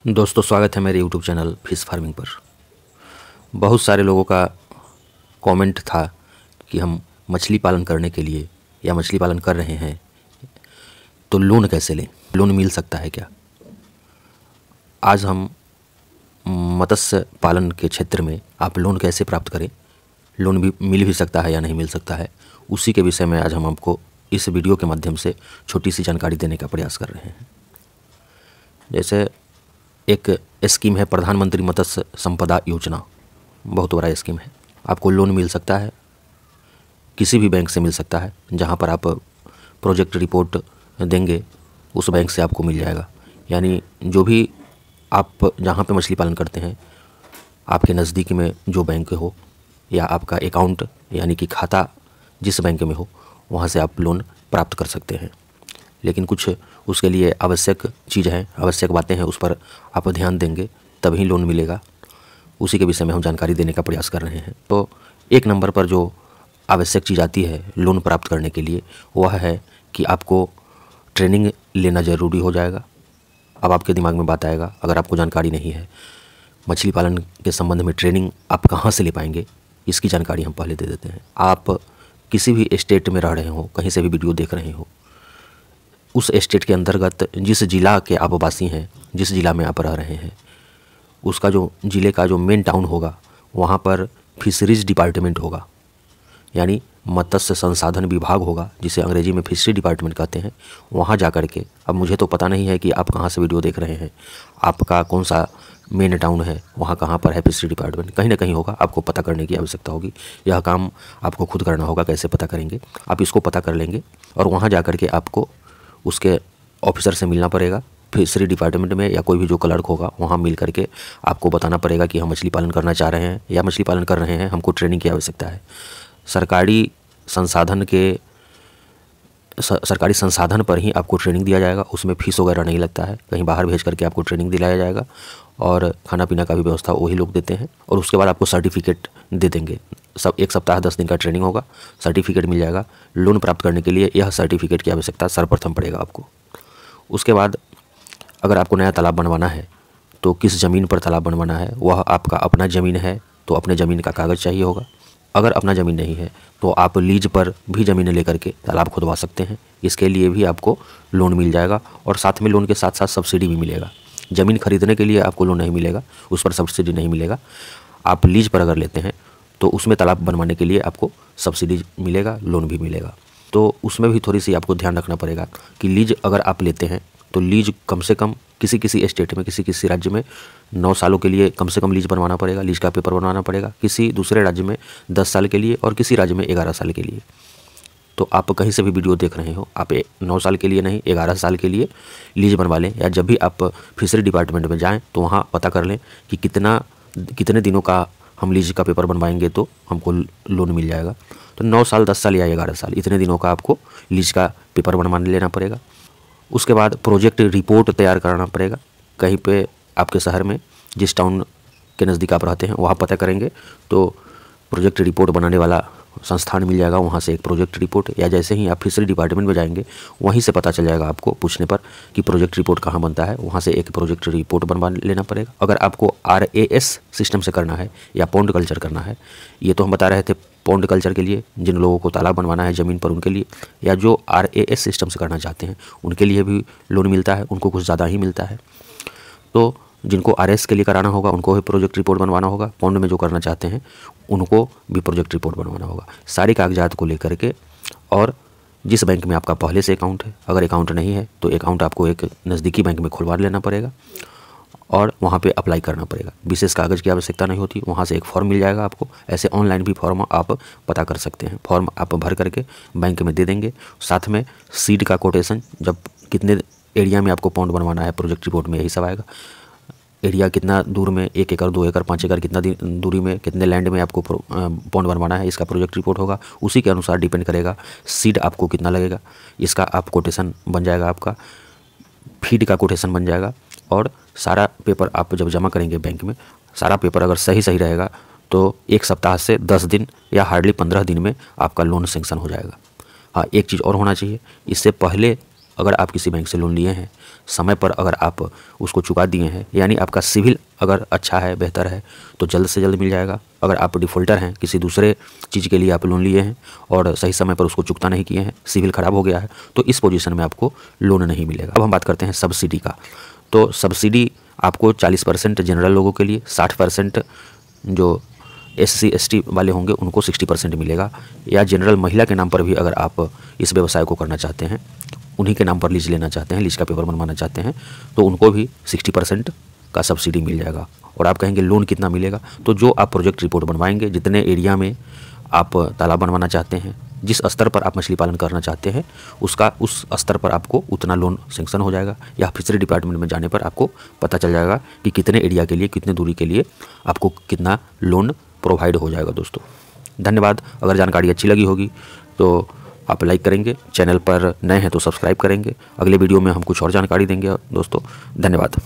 दोस्तों, स्वागत है मेरे YouTube चैनल फिश फार्मिंग पर। बहुत सारे लोगों का कमेंट था कि हम मछली पालन करने के लिए या मछली पालन कर रहे हैं तो लोन कैसे लें, लोन मिल सकता है क्या। आज हम मत्स्य पालन के क्षेत्र में आप लोन कैसे प्राप्त करें, लोन भी मिल भी सकता है या नहीं मिल सकता है, उसी के विषय में आज हम आपको इस वीडियो के माध्यम से छोटी सी जानकारी देने का प्रयास कर रहे हैं। जैसे एक स्कीम है प्रधानमंत्री मत्स्य संपदा योजना, बहुत बड़ा स्कीम है। आपको लोन मिल सकता है, किसी भी बैंक से मिल सकता है। जहां पर आप प्रोजेक्ट रिपोर्ट देंगे उस बैंक से आपको मिल जाएगा। यानी जो भी आप जहां पे मछली पालन करते हैं, आपके नज़दीक में जो बैंक हो या आपका अकाउंट यानी कि खाता जिस बैंक में हो, वहां से आप लोन प्राप्त कर सकते हैं। लेकिन कुछ उसके लिए आवश्यक चीज़ है, आवश्यक बातें हैं, उस पर आप ध्यान देंगे तभी लोन मिलेगा। उसी के विषय में हम जानकारी देने का प्रयास कर रहे हैं। तो एक नंबर पर जो आवश्यक चीज़ आती है लोन प्राप्त करने के लिए, वह है कि आपको ट्रेनिंग लेना ज़रूरी हो जाएगा। अब आपके दिमाग में बात आएगा, अगर आपको जानकारी नहीं है मछली पालन के संबंध में, ट्रेनिंग आप कहाँ से ले पाएंगे, इसकी जानकारी हम पहले दे देते हैं। आप किसी भी स्टेट में रह रहे हो, कहीं से भी वीडियो देख रहे हो, उस स्टेट के अंतर्गत जिस ज़िला के आप वासी हैं, जिस ज़िला में आप रह रहे हैं, उसका जो ज़िले का जो मेन टाउन होगा, वहाँ पर फिशरीज डिपार्टमेंट होगा, यानी मत्स्य संसाधन विभाग होगा, जिसे अंग्रेजी में फिशरी डिपार्टमेंट कहते हैं। वहाँ जा कर के, अब मुझे तो पता नहीं है कि आप कहाँ से वीडियो देख रहे हैं, आपका कौन सा मेन टाउन है, वहाँ कहाँ पर है फिशरी डिपार्टमेंट, कहीं ना कहीं होगा। आपको पता करने की आवश्यकता होगी। यह काम आपको खुद करना होगा। कैसे पता करेंगे, आप इसको पता कर लेंगे और वहाँ जा कर के आपको उसके ऑफिसर से मिलना पड़ेगा। फिशरी डिपार्टमेंट में या कोई भी जो क्लर्क होगा, वहाँ मिल करके आपको बताना पड़ेगा कि हम मछली पालन करना चाह रहे हैं या मछली पालन कर रहे हैं, हमको ट्रेनिंग की आवश्यकता है। सरकारी संसाधन पर ही आपको ट्रेनिंग दिया जाएगा। उसमें फ़ीस वगैरह नहीं लगता है, कहीं बाहर भेज करके आपको ट्रेनिंग दिलाया जाएगा और खाना पीना का भी व्यवस्था वही लोग देते हैं। और उसके बाद आपको सर्टिफिकेट दे देंगे। सब 1 सप्ताह 10 दिन का ट्रेनिंग होगा, सर्टिफिकेट मिल जाएगा। लोन प्राप्त करने के लिए यह सर्टिफिकेट की आवश्यकता सर्वप्रथम पड़ेगा आपको। उसके बाद अगर आपको नया तालाब बनवाना है तो किस ज़मीन पर तालाब बनवाना है, वह आपका अपना ज़मीन है तो अपने ज़मीन का कागज़ चाहिए होगा। अगर अपना ज़मीन नहीं है तो आप लीज पर भी ज़मीन लेकर के तालाब खुदवा सकते हैं। इसके लिए भी आपको लोन मिल जाएगा और साथ में लोन के साथ साथ सब्सिडी भी मिलेगा। ज़मीन खरीदने के लिए आपको लोन नहीं मिलेगा, उस पर सब्सिडी नहीं मिलेगा। आप लीज पर अगर लेते हैं तो उसमें तालाब बनवाने के लिए आपको सब्सिडी मिलेगा, लोन भी मिलेगा। तो उसमें भी थोड़ी सी आपको ध्यान रखना पड़ेगा कि लीज अगर आप लेते हैं तो लीज कम से कम किसी स्टेट में, किसी राज्य में 9 सालों के लिए कम से कम लीज बनवाना पड़ेगा, लीज का पेपर बनवाना पड़ेगा। किसी दूसरे राज्य में 10 साल के लिए और किसी राज्य में 11 साल के लिए। तो आप कहीं से भी वीडियो देख रहे हो, आप 9 साल के लिए नहीं 11 साल के लिए लीज बनवा लें। या जब भी आप फिशरी डिपार्टमेंट में जाएँ तो वहाँ पता कर लें कि कितने दिनों का हम लीज का पेपर बनवाएंगे तो हमको लोन मिल जाएगा। तो 9 साल 10 साल या 11 साल इतने दिनों का आपको लीज का पेपर बनवा लेना पड़ेगा। उसके बाद प्रोजेक्ट रिपोर्ट तैयार कराना पड़ेगा। कहीं पे आपके शहर में जिस टाउन के नज़दीक आप रहते हैं वहाँ पता करेंगे तो प्रोजेक्ट रिपोर्ट बनाने वाला संस्थान मिल जाएगा, वहाँ से एक प्रोजेक्ट रिपोर्ट। या जैसे ही आप फिशरी डिपार्टमेंट में जाएंगे वहीं से पता चल जाएगा आपको पूछने पर कि प्रोजेक्ट रिपोर्ट कहाँ बनता है, वहाँ से एक प्रोजेक्ट रिपोर्ट बनवा लेना पड़ेगा। अगर आपको RAS सिस्टम से करना है या पॉन्ड कल्चर करना है, ये तो हम बता रहे थे पॉन्ड कल्चर के लिए, जिन लोगों को तालाब बनवाना है ज़मीन पर उनके लिए, या जो RAS सिस्टम से करना चाहते हैं उनके लिए भी लोन मिलता है, उनको कुछ ज़्यादा ही मिलता है। तो जिनको RAS के लिए कराना होगा उनको भी प्रोजेक्ट रिपोर्ट बनवाना होगा, पॉन्ड में जो करना चाहते हैं उनको भी प्रोजेक्ट रिपोर्ट बनवाना होगा। सारी कागजात को लेकर के, और जिस बैंक में आपका पहले से अकाउंट है, अगर अकाउंट नहीं है तो अकाउंट आपको एक नज़दीकी बैंक में खुलवा लेना पड़ेगा और वहाँ पे अप्लाई करना पड़ेगा। विशेष कागज़ की आवश्यकता नहीं होती, वहाँ से एक फॉर्म मिल जाएगा आपको। ऐसे ऑनलाइन भी फॉर्म आप पता कर सकते हैं। फॉर्म आप भर करके बैंक में दे देंगे, साथ में सीड का कोटेशन, जब कितने एरिया में आपको पॉन्ड बनवाना है, प्रोजेक्ट रिपोर्ट में यही सब आएगा। एरिया कितना दूर में, 1 एकड़ 2 एकड़ 5 एकड़ कितना दूरी में, कितने लैंड में आपको पॉन्ड बनवाना है, इसका प्रोजेक्ट रिपोर्ट होगा। उसी के अनुसार डिपेंड करेगा सीड आपको कितना लगेगा, इसका आप कोटेशन बन जाएगा, आपका फीड का कोटेशन बन जाएगा। और सारा पेपर आप जब जमा करेंगे बैंक में, सारा पेपर अगर सही रहेगा तो 1 सप्ताह से 10 दिन या हार्डली 15 दिन में आपका लोन सेंक्शन हो जाएगा। हाँ, एक चीज़ और होना चाहिए, इससे पहले अगर आप किसी बैंक से लोन लिए हैं, समय पर अगर आप उसको चुका दिए हैं, यानी आपका सिविल अगर अच्छा है, बेहतर है, तो जल्द से जल्द मिल जाएगा। अगर आप डिफ़ॉल्टर हैं, किसी दूसरे चीज़ के लिए आप लोन लिए हैं और सही समय पर उसको चुकता नहीं किए हैं, सिविल ख़राब हो गया है, तो इस पोजीशन में आपको लोन नहीं मिलेगा। अब हम बात करते हैं सब्सिडी का। तो सब्सिडी आपको 40% जनरल लोगों के लिए, 60% जो SC ST वाले होंगे उनको 60% मिलेगा। या जनरल महिला के नाम पर भी अगर आप इस व्यवसाय को करना चाहते हैं, उन्हीं के नाम पर लीज लेना चाहते हैं, लीज का पेपर बनवाना चाहते हैं, तो उनको भी 60% का सब्सिडी मिल जाएगा। और आप कहेंगे लोन कितना मिलेगा, तो जो आप प्रोजेक्ट रिपोर्ट बनवाएंगे, जितने एरिया में आप तालाब बनवाना चाहते हैं, जिस स्तर पर आप मछली पालन करना चाहते हैं, उसका उस स्तर पर आपको उतना लोन सेंक्शन हो जाएगा। या फिशरी डिपार्टमेंट में जाने पर आपको पता चल जाएगा कि कितने एरिया के लिए, कितने दूरी के लिए आपको कितना लोन प्रोवाइड हो जाएगा। दोस्तों धन्यवाद। अगर जानकारी अच्छी लगी होगी तो आप लाइक करेंगे, चैनल पर नए हैं तो सब्सक्राइब करेंगे। अगले वीडियो में हम कुछ और जानकारी देंगे दोस्तों। धन्यवाद।